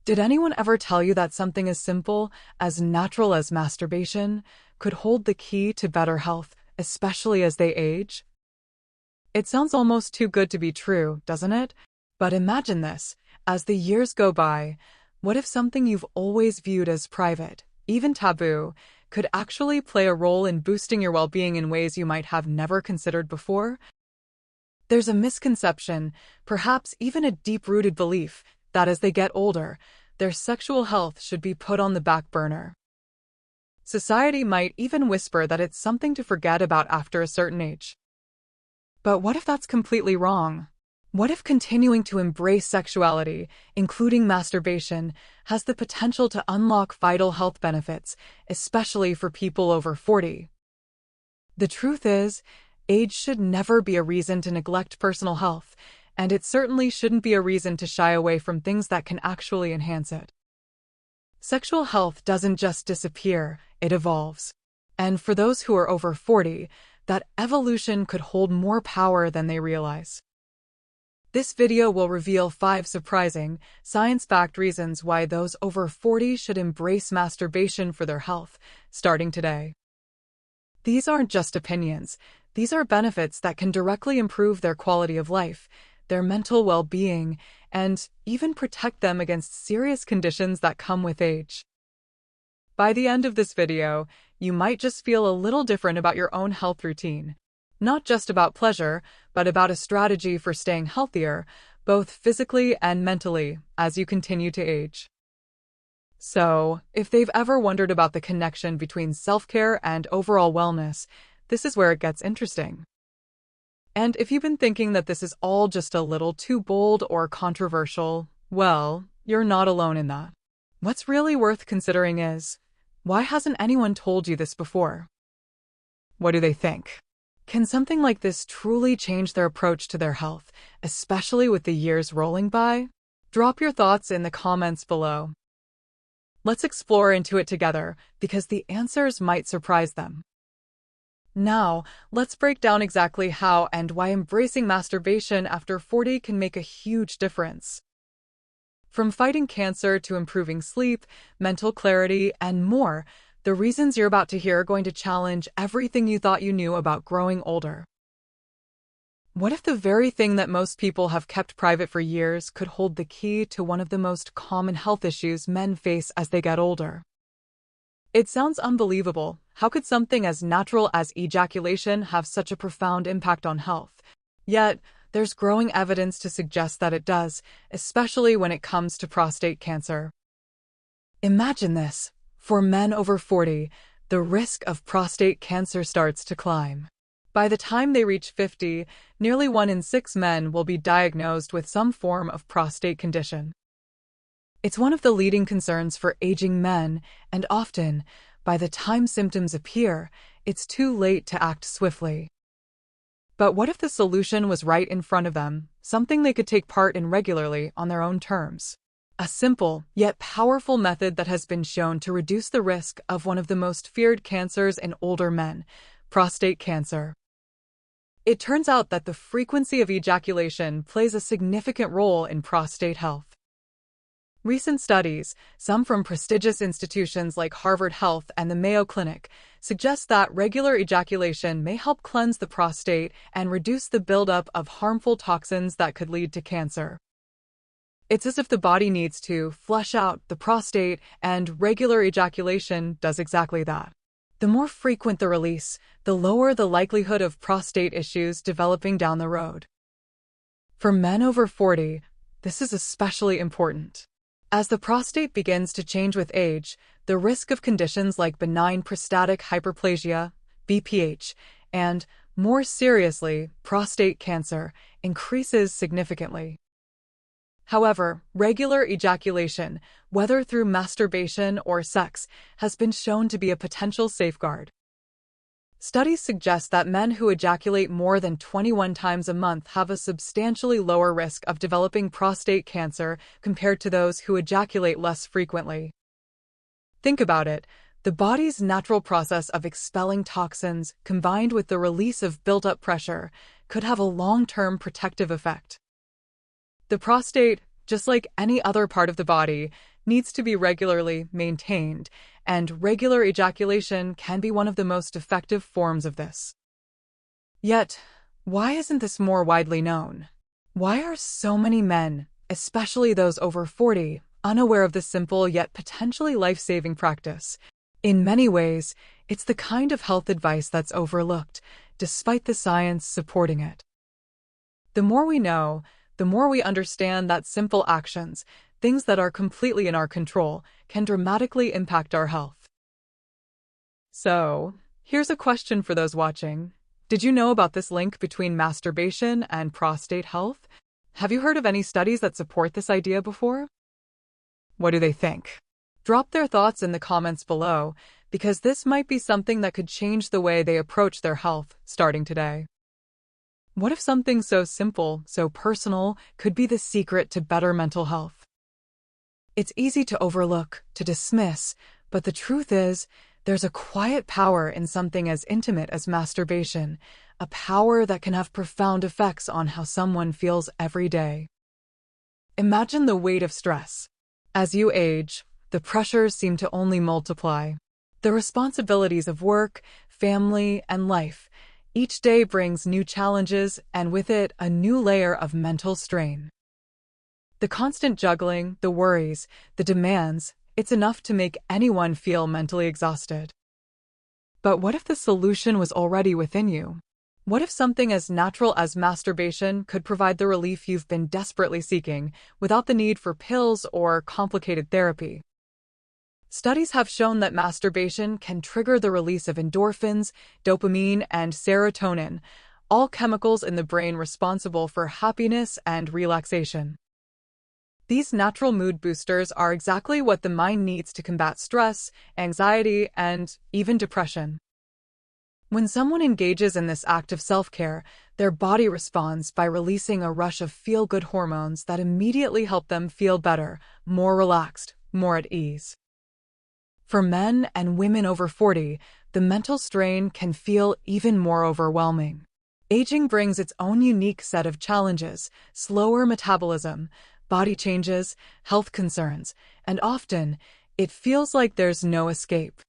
Did anyone ever tell you that something as simple, as natural as masturbation, could hold the key to better health, especially as they age? It sounds almost too good to be true, doesn't it? But imagine this. As the years go by, what if something you've always viewed as private, even taboo, could actually play a role in boosting your well-being in ways you might have never considered before? There's a misconception, perhaps even a deep-rooted belief, that as they get older, their sexual health should be put on the back burner. Society might even whisper that it's something to forget about after a certain age. But what if that's completely wrong? What if continuing to embrace sexuality, including masturbation, has the potential to unlock vital health benefits, especially for people over 40? The truth is, age should never be a reason to neglect personal health, and it certainly shouldn't be a reason to shy away from things that can actually enhance it. Sexual health doesn't just disappear, it evolves. And for those who are over 40, that evolution could hold more power than they realize. This video will reveal 5 surprising, science-backed reasons why those over 40 should embrace masturbation for their health, starting today. These aren't just opinions, these are benefits that can directly improve their quality of life, their mental well-being, and even protect them against serious conditions that come with age. By the end of this video, you might just feel a little different about your own health routine. Not just about pleasure, but about a strategy for staying healthier, both physically and mentally, as you continue to age. So, if they've ever wondered about the connection between self-care and overall wellness, this is where it gets interesting. And if you've been thinking that this is all just a little too bold or controversial, well, you're not alone in that. What's really worth considering is, why hasn't anyone told you this before? What do they think? Can something like this truly change their approach to their health, especially with the years rolling by? Drop your thoughts in the comments below. Let's explore into it together, because the answers might surprise them. Now, let's break down exactly how and why embracing masturbation after 40 can make a huge difference. From fighting cancer to improving sleep, mental clarity, and more, the reasons you're about to hear are going to challenge everything you thought you knew about growing older. What if the very thing that most people have kept private for years could hold the key to one of the most common health issues men face as they get older? It sounds unbelievable. How could something as natural as ejaculation have such a profound impact on health? Yet, there's growing evidence to suggest that it does, especially when it comes to prostate cancer. Imagine this. For men over 40, the risk of prostate cancer starts to climb. By the time they reach 50, nearly 1 in 6 men will be diagnosed with some form of prostate condition. It's one of the leading concerns for aging men, and often, by the time symptoms appear, it's too late to act swiftly. But what if the solution was right in front of them, something they could take part in regularly on their own terms? A simple, yet powerful method that has been shown to reduce the risk of one of the most feared cancers in older men, prostate cancer. It turns out that the frequency of ejaculation plays a significant role in prostate health. Recent studies, some from prestigious institutions like Harvard Health and the Mayo Clinic, suggest that regular ejaculation may help cleanse the prostate and reduce the buildup of harmful toxins that could lead to cancer. It's as if the body needs to flush out the prostate, and regular ejaculation does exactly that. The more frequent the release, the lower the likelihood of prostate issues developing down the road. For men over 40, this is especially important. As the prostate begins to change with age, the risk of conditions like benign prostatic hyperplasia, BPH, and, more seriously, prostate cancer, increases significantly. However, regular ejaculation, whether through masturbation or sex, has been shown to be a potential safeguard. Studies suggest that men who ejaculate more than 21 times a month have a substantially lower risk of developing prostate cancer compared to those who ejaculate less frequently. Think about it. The body's natural process of expelling toxins, combined with the release of built-up pressure, could have a long-term protective effect. The prostate, just like any other part of the body, needs to be regularly maintained, and regular ejaculation can be one of the most effective forms of this. Yet, why isn't this more widely known? Why are so many men, especially those over 40, unaware of this simple yet potentially life-saving practice? In many ways, it's the kind of health advice that's overlooked, despite the science supporting it. The more we know, the more we understand that simple actions, things that are completely in our control, can dramatically impact our health. So, here's a question for those watching. Did you know about this link between masturbation and prostate health? Have you heard of any studies that support this idea before? What do they think? Drop their thoughts in the comments below, because this might be something that could change the way they approach their health starting today. What if something so simple, so personal, could be the secret to better mental health? It's easy to overlook, to dismiss, but the truth is, there's a quiet power in something as intimate as masturbation, a power that can have profound effects on how someone feels every day. Imagine the weight of stress. As you age, the pressures seem to only multiply. The responsibilities of work, family, and life. Each day brings new challenges, and with it, a new layer of mental strain. The constant juggling, the worries, the demands, it's enough to make anyone feel mentally exhausted. But what if the solution was already within you? What if something as natural as masturbation could provide the relief you've been desperately seeking, without the need for pills or complicated therapy? Studies have shown that masturbation can trigger the release of endorphins, dopamine, and serotonin, all chemicals in the brain responsible for happiness and relaxation. These natural mood boosters are exactly what the mind needs to combat stress, anxiety, and even depression. When someone engages in this act of self-care, their body responds by releasing a rush of feel-good hormones that immediately help them feel better, more relaxed, more at ease. For men and women over 40, the mental strain can feel even more overwhelming. Aging brings its own unique set of challenges: slower metabolism, body changes, health concerns, and often, it feels like there's no escape.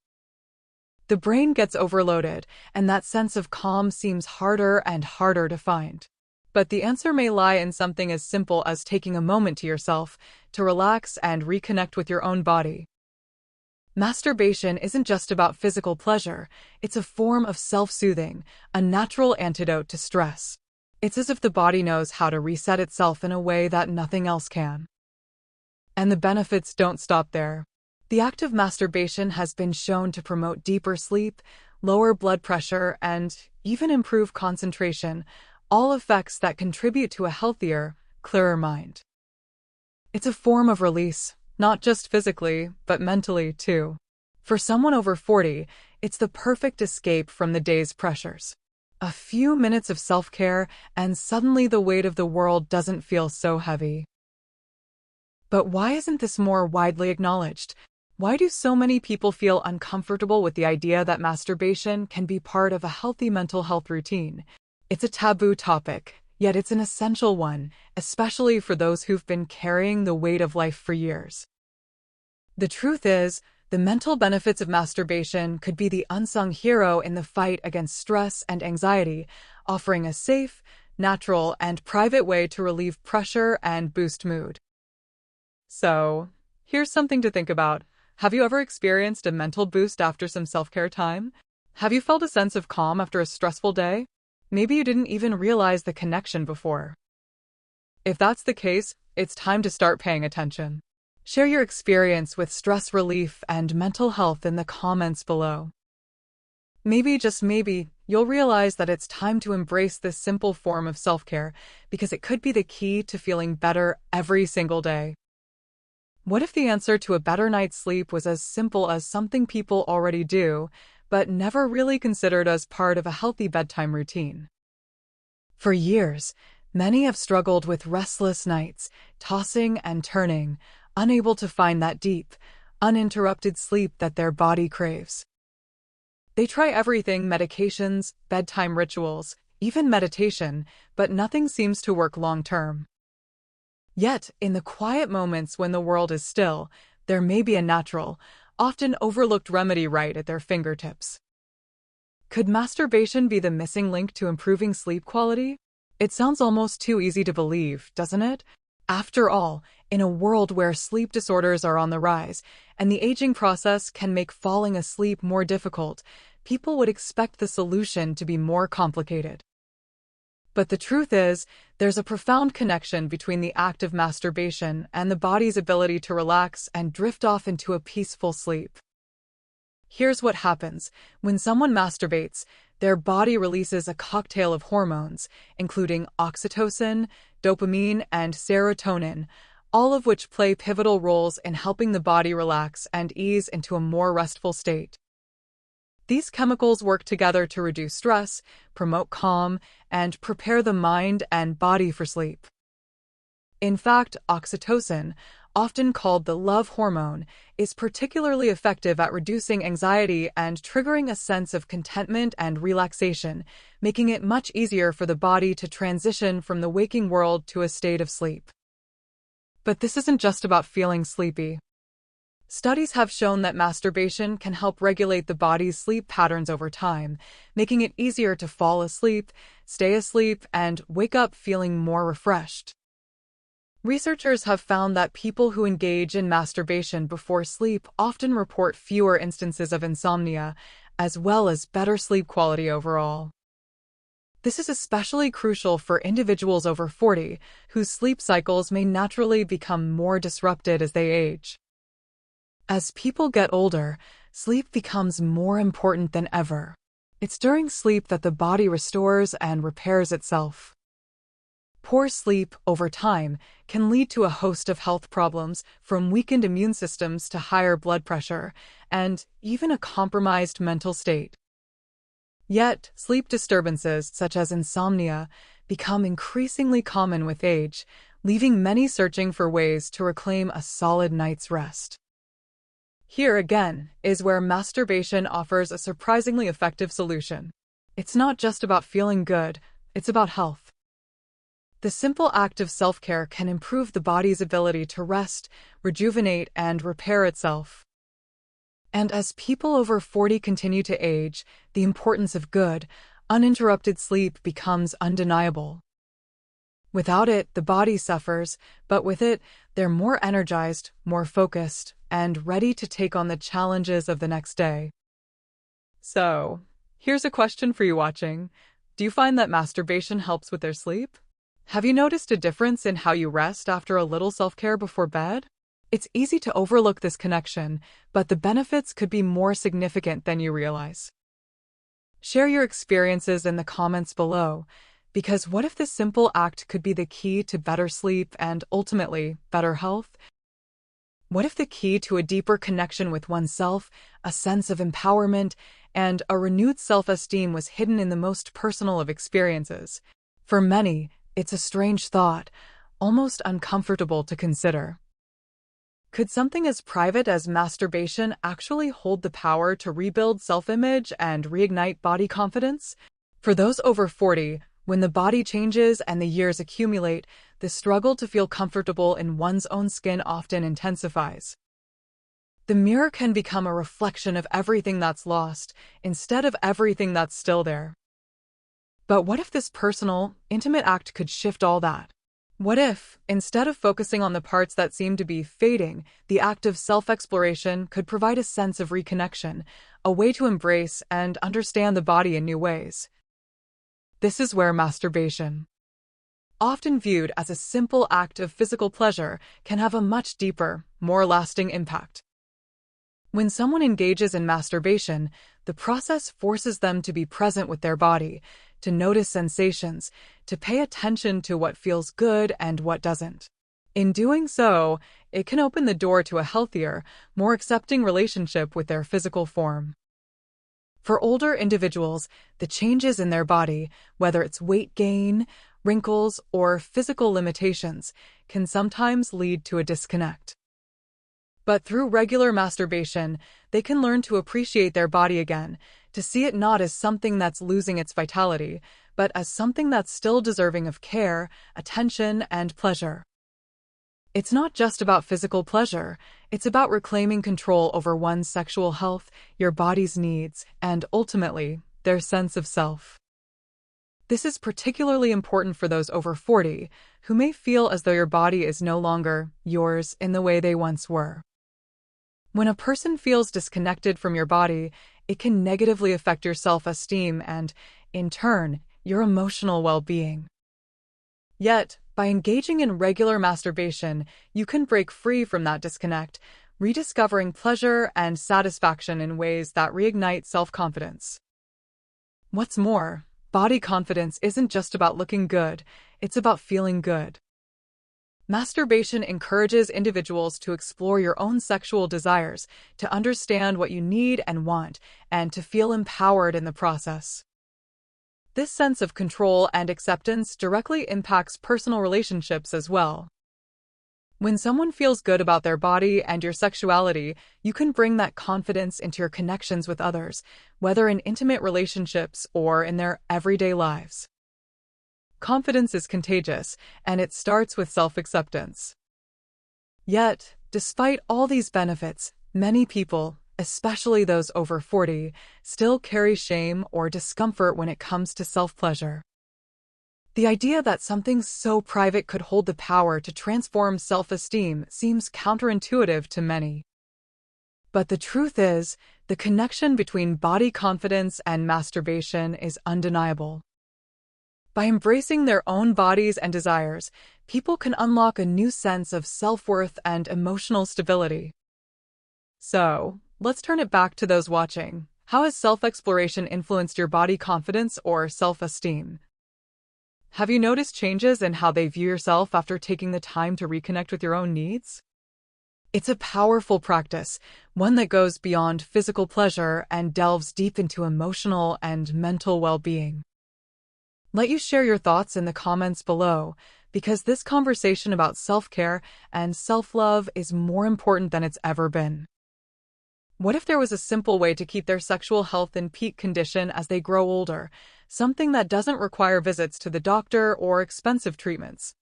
The brain gets overloaded, and that sense of calm seems harder and harder to find. But the answer may lie in something as simple as taking a moment to yourself, to relax and reconnect with your own body. Masturbation isn't just about physical pleasure, it's a form of self-soothing, a natural antidote to stress. It's as if the body knows how to reset itself in a way that nothing else can. And the benefits don't stop there. The act of masturbation has been shown to promote deeper sleep, lower blood pressure, and even improve concentration, all effects that contribute to a healthier, clearer mind. It's a form of release, not just physically, but mentally too. For someone over 40, it's the perfect escape from the day's pressures. A few minutes of self-care, and suddenly the weight of the world doesn't feel so heavy. But why isn't this more widely acknowledged? Why do so many people feel uncomfortable with the idea that masturbation can be part of a healthy mental health routine? It's a taboo topic, yet it's an essential one, especially for those who've been carrying the weight of life for years. The truth is, the mental benefits of masturbation could be the unsung hero in the fight against stress and anxiety, offering a safe, natural, and private way to relieve pressure and boost mood. So, here's something to think about. Have you ever experienced a mental boost after some self-care time? Have you felt a sense of calm after a stressful day? Maybe you didn't even realize the connection before. If that's the case, it's time to start paying attention. Share your experience with stress relief and mental health in the comments below. Maybe, just maybe, you'll realize that it's time to embrace this simple form of self-care, because it could be the key to feeling better every single day. What if the answer to a better night's sleep was as simple as something people already do, but never really considered as part of a healthy bedtime routine? For years, many have struggled with restless nights, tossing and turning, unable to find that deep, uninterrupted sleep that their body craves. They try everything: medications, bedtime rituals, even meditation, but nothing seems to work long-term. Yet, in the quiet moments when the world is still, there may be a natural, often overlooked remedy right at their fingertips. Could masturbation be the missing link to improving sleep quality? It sounds almost too easy to believe, doesn't it? After all, in a world where sleep disorders are on the rise, and the aging process can make falling asleep more difficult, people would expect the solution to be more complicated. But the truth is, there's a profound connection between the act of masturbation and the body's ability to relax and drift off into a peaceful sleep. Here's what happens. When someone masturbates, their body releases a cocktail of hormones, including oxytocin, dopamine, and serotonin, all of which play pivotal roles in helping the body relax and ease into a more restful state. These chemicals work together to reduce stress, promote calm, and prepare the mind and body for sleep. In fact, oxytocin, often called the love hormone, is particularly effective at reducing anxiety and triggering a sense of contentment and relaxation, making it much easier for the body to transition from the waking world to a state of sleep. But this isn't just about feeling sleepy. Studies have shown that masturbation can help regulate the body's sleep patterns over time, making it easier to fall asleep, stay asleep, and wake up feeling more refreshed. Researchers have found that people who engage in masturbation before sleep often report fewer instances of insomnia, as well as better sleep quality overall. This is especially crucial for individuals over 40, whose sleep cycles may naturally become more disrupted as they age. As people get older, sleep becomes more important than ever. It's during sleep that the body restores and repairs itself. Poor sleep, over time, can lead to a host of health problems, from weakened immune systems to higher blood pressure, and even a compromised mental state. Yet, sleep disturbances, such as insomnia, become increasingly common with age, leaving many searching for ways to reclaim a solid night's rest. Here again is where masturbation offers a surprisingly effective solution. It's not just about feeling good, it's about health. The simple act of self-care can improve the body's ability to rest, rejuvenate, and repair itself. And as people over 40 continue to age, the importance of good, uninterrupted sleep becomes undeniable. Without it, the body suffers, but with it, they're more energized, more focused, and ready to take on the challenges of the next day. So, here's a question for you watching. Do you find that masturbation helps with their sleep? Have you noticed a difference in how you rest after a little self-care before bed? It's easy to overlook this connection, but the benefits could be more significant than you realize. Share your experiences in the comments below, because what if this simple act could be the key to better sleep and, ultimately, better health? What if the key to a deeper connection with oneself, a sense of empowerment, and a renewed self-esteem was hidden in the most personal of experiences? For many, it's a strange thought, almost uncomfortable to consider. Could something as private as masturbation actually hold the power to rebuild self-image and reignite body confidence? For those over 40, when the body changes and the years accumulate, the struggle to feel comfortable in one's own skin often intensifies. The mirror can become a reflection of everything that's lost, instead of everything that's still there. But what if this personal, intimate act could shift all that? What if, instead of focusing on the parts that seem to be fading, the act of self-exploration could provide a sense of reconnection, a way to embrace and understand the body in new ways? This is where masturbation, often viewed as a simple act of physical pleasure, can have a much deeper, more lasting impact. When someone engages in masturbation, the process forces them to be present with their body, to notice sensations, to pay attention to what feels good and what doesn't. In doing so, it can open the door to a healthier, more accepting relationship with their physical form. For older individuals, the changes in their body, whether it's weight gain, wrinkles, or physical limitations, can sometimes lead to a disconnect. But through regular masturbation, they can learn to appreciate their body again, to see it not as something that's losing its vitality, but as something that's still deserving of care, attention, and pleasure. It's not just about physical pleasure, it's about reclaiming control over one's sexual health, your body's needs, and ultimately, their sense of self. This is particularly important for those over 40 who may feel as though your body is no longer yours in the way they once were. When a person feels disconnected from your body, it can negatively affect your self-esteem and, in turn, your emotional well-being. Yet, by engaging in regular masturbation, you can break free from that disconnect, rediscovering pleasure and satisfaction in ways that reignite self-confidence. What's more, body confidence isn't just about looking good, it's about feeling good. Masturbation encourages individuals to explore your own sexual desires, to understand what you need and want, and to feel empowered in the process. This sense of control and acceptance directly impacts personal relationships as well. When someone feels good about their body and your sexuality, you can bring that confidence into your connections with others, whether in intimate relationships or in their everyday lives. Confidence is contagious, and it starts with self-acceptance. Yet, despite all these benefits, many people, especially those over 40, still carry shame or discomfort when it comes to self-pleasure. The idea that something so private could hold the power to transform self-esteem seems counterintuitive to many. But the truth is, the connection between body confidence and masturbation is undeniable. By embracing their own bodies and desires, people can unlock a new sense of self-worth and emotional stability. So, let's turn it back to those watching. How has self-exploration influenced your body confidence or self-esteem? Have you noticed changes in how they view yourself after taking the time to reconnect with your own needs? It's a powerful practice, one that goes beyond physical pleasure and delves deep into emotional and mental well-being. Let you share your thoughts in the comments below, because this conversation about self-care and self-love is more important than it's ever been. What if there was a simple way to keep their sexual health in peak condition as they grow older, something that doesn't require visits to the doctor or expensive treatments?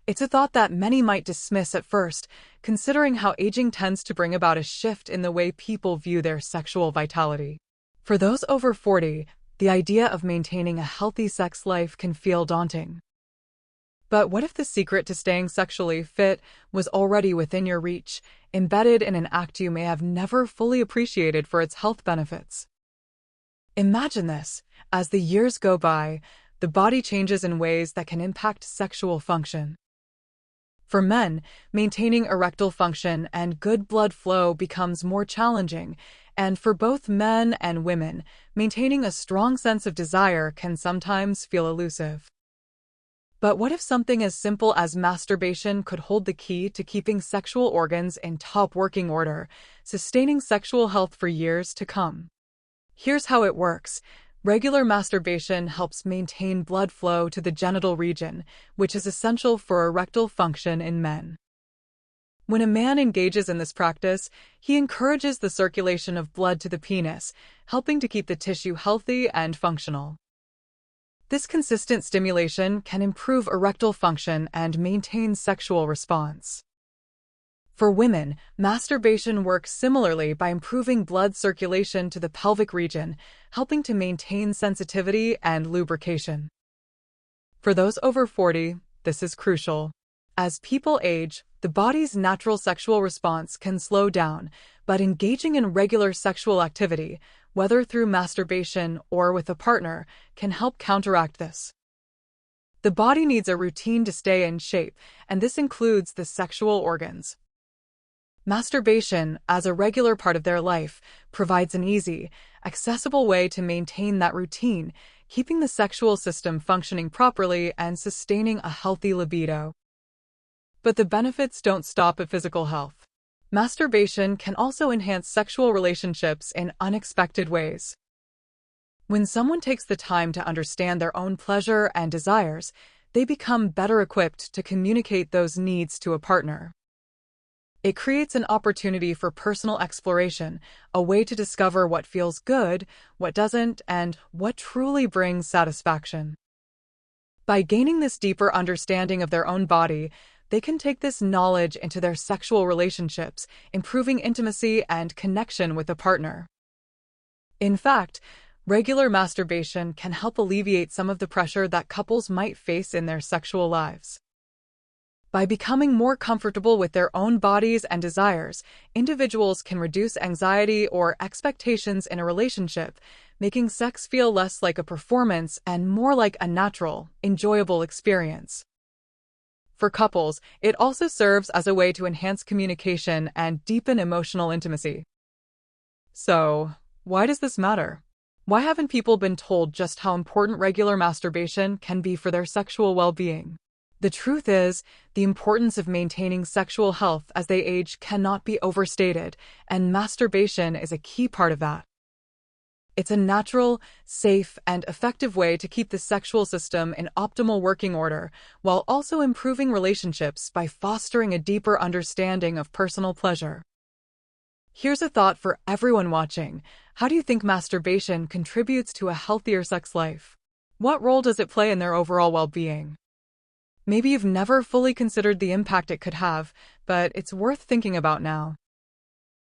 It's a thought that many might dismiss at first, considering how aging tends to bring about a shift in the way people view their sexual vitality. For those over 40, the idea of maintaining a healthy sex life can feel daunting. But what if the secret to staying sexually fit was already within your reach, embedded in an act you may have never fully appreciated for its health benefits? Imagine this: as the years go by, the body changes in ways that can impact sexual function. For men, maintaining erectile function and good blood flow becomes more challenging, and for both men and women, maintaining a strong sense of desire can sometimes feel elusive. But what if something as simple as masturbation could hold the key to keeping sexual organs in top working order, sustaining sexual health for years to come? Here's how it works. Regular masturbation helps maintain blood flow to the genital region, which is essential for erectile function in men. When a man engages in this practice, he encourages the circulation of blood to the penis, helping to keep the tissue healthy and functional. This consistent stimulation can improve erectile function and maintain sexual response. For women, masturbation works similarly by improving blood circulation to the pelvic region, helping to maintain sensitivity and lubrication. For those over 40, this is crucial. As people age, the body's natural sexual response can slow down, but engaging in regular sexual activity, whether through masturbation or with a partner, can help counteract this. The body needs a routine to stay in shape, and this includes the sexual organs. Masturbation, as a regular part of their life, provides an easy, accessible way to maintain that routine, keeping the sexual system functioning properly and sustaining a healthy libido. But the benefits don't stop at physical health. Masturbation can also enhance sexual relationships in unexpected ways. When someone takes the time to understand their own pleasure and desires, they become better equipped to communicate those needs to a partner. It creates an opportunity for personal exploration, a way to discover what feels good, what doesn't, and what truly brings satisfaction. By gaining this deeper understanding of their own body, they can take this knowledge into their sexual relationships, improving intimacy and connection with a partner. In fact, regular masturbation can help alleviate some of the pressure that couples might face in their sexual lives. By becoming more comfortable with their own bodies and desires, individuals can reduce anxiety or expectations in a relationship, making sex feel less like a performance and more like a natural, enjoyable experience. For couples, it also serves as a way to enhance communication and deepen emotional intimacy. So, why does this matter? Why haven't people been told just how important regular masturbation can be for their sexual well-being? The truth is, the importance of maintaining sexual health as they age cannot be overstated, and masturbation is a key part of that. It's a natural, safe, and effective way to keep the sexual system in optimal working order, while also improving relationships by fostering a deeper understanding of personal pleasure. Here's a thought for everyone watching. How do you think masturbation contributes to a healthier sex life? What role does it play in their overall well-being? Maybe you've never fully considered the impact it could have, but it's worth thinking about now.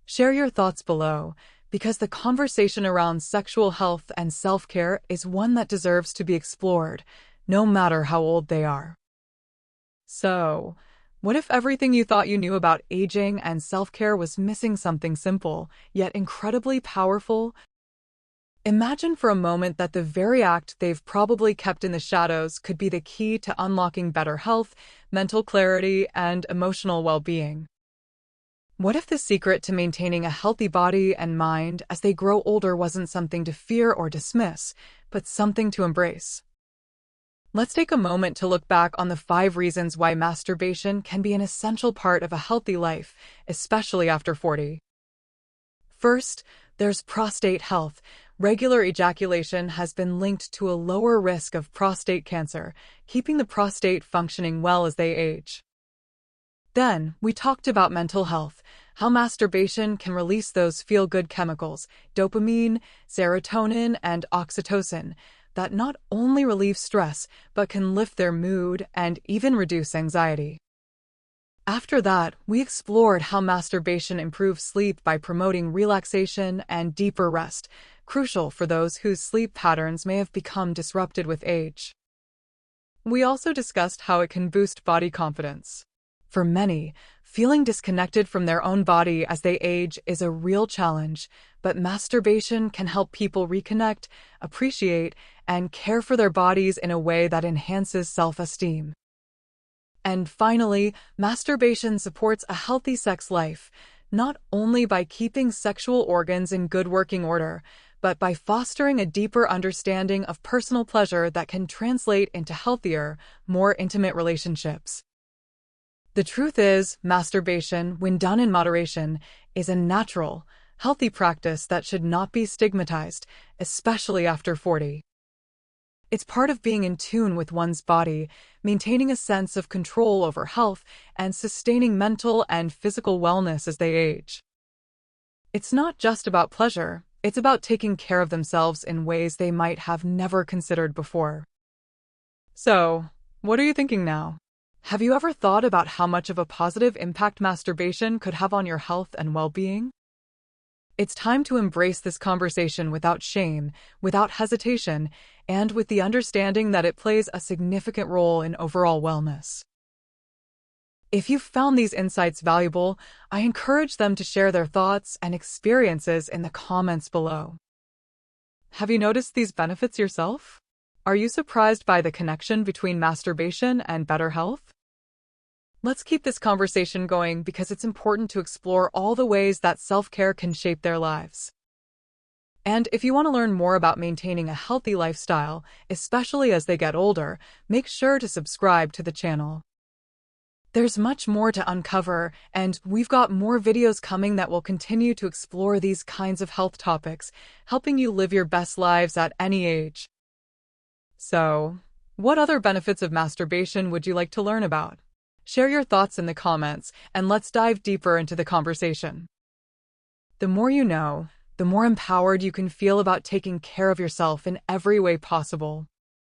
Share your thoughts below, because the conversation around sexual health and self-care is one that deserves to be explored, no matter how old they are. So, what if everything you thought you knew about aging and self-care was missing something simple, yet incredibly powerful? Imagine for a moment that the very act they've probably kept in the shadows could be the key to unlocking better health, mental clarity, and emotional well-being. What if the secret to maintaining a healthy body and mind as they grow older wasn't something to fear or dismiss, but something to embrace? Let's take a moment to look back on the 5 reasons why masturbation can be an essential part of a healthy life, especially after 40. First, there's prostate health. Regular ejaculation has been linked to a lower risk of prostate cancer, keeping the prostate functioning well as they age. Then, we talked about mental health, how masturbation can release those feel-good chemicals, dopamine, serotonin, and oxytocin, that not only relieve stress, but can lift their mood and even reduce anxiety. After that, we explored how masturbation improves sleep by promoting relaxation and deeper rest, crucial for those whose sleep patterns may have become disrupted with age. We also discussed how it can boost body confidence. For many, feeling disconnected from their own body as they age is a real challenge, but masturbation can help people reconnect, appreciate, and care for their bodies in a way that enhances self-esteem. And finally, masturbation supports a healthy sex life, not only by keeping sexual organs in good working order, but by fostering a deeper understanding of personal pleasure that can translate into healthier, more intimate relationships. The truth is, masturbation, when done in moderation, is a natural, healthy practice that should not be stigmatized, especially after 40. It's part of being in tune with one's body, maintaining a sense of control over health, and sustaining mental and physical wellness as they age. It's not just about pleasure, it's about taking care of themselves in ways they might have never considered before. So, what are you thinking now? Have you ever thought about how much of a positive impact masturbation could have on your health and well-being? It's time to embrace this conversation without shame, without hesitation, and with the understanding that it plays a significant role in overall wellness. If you've found these insights valuable, I encourage them to share their thoughts and experiences in the comments below. Have you noticed these benefits yourself? Are you surprised by the connection between masturbation and better health? Let's keep this conversation going because it's important to explore all the ways that self-care can shape their lives. And if you want to learn more about maintaining a healthy lifestyle, especially as they get older, make sure to subscribe to the channel. There's much more to uncover, and we've got more videos coming that will continue to explore these kinds of health topics, helping you live your best lives at any age. So, what other benefits of masturbation would you like to learn about? Share your thoughts in the comments, and let's dive deeper into the conversation. The more you know, the more empowered you can feel about taking care of yourself in every way possible.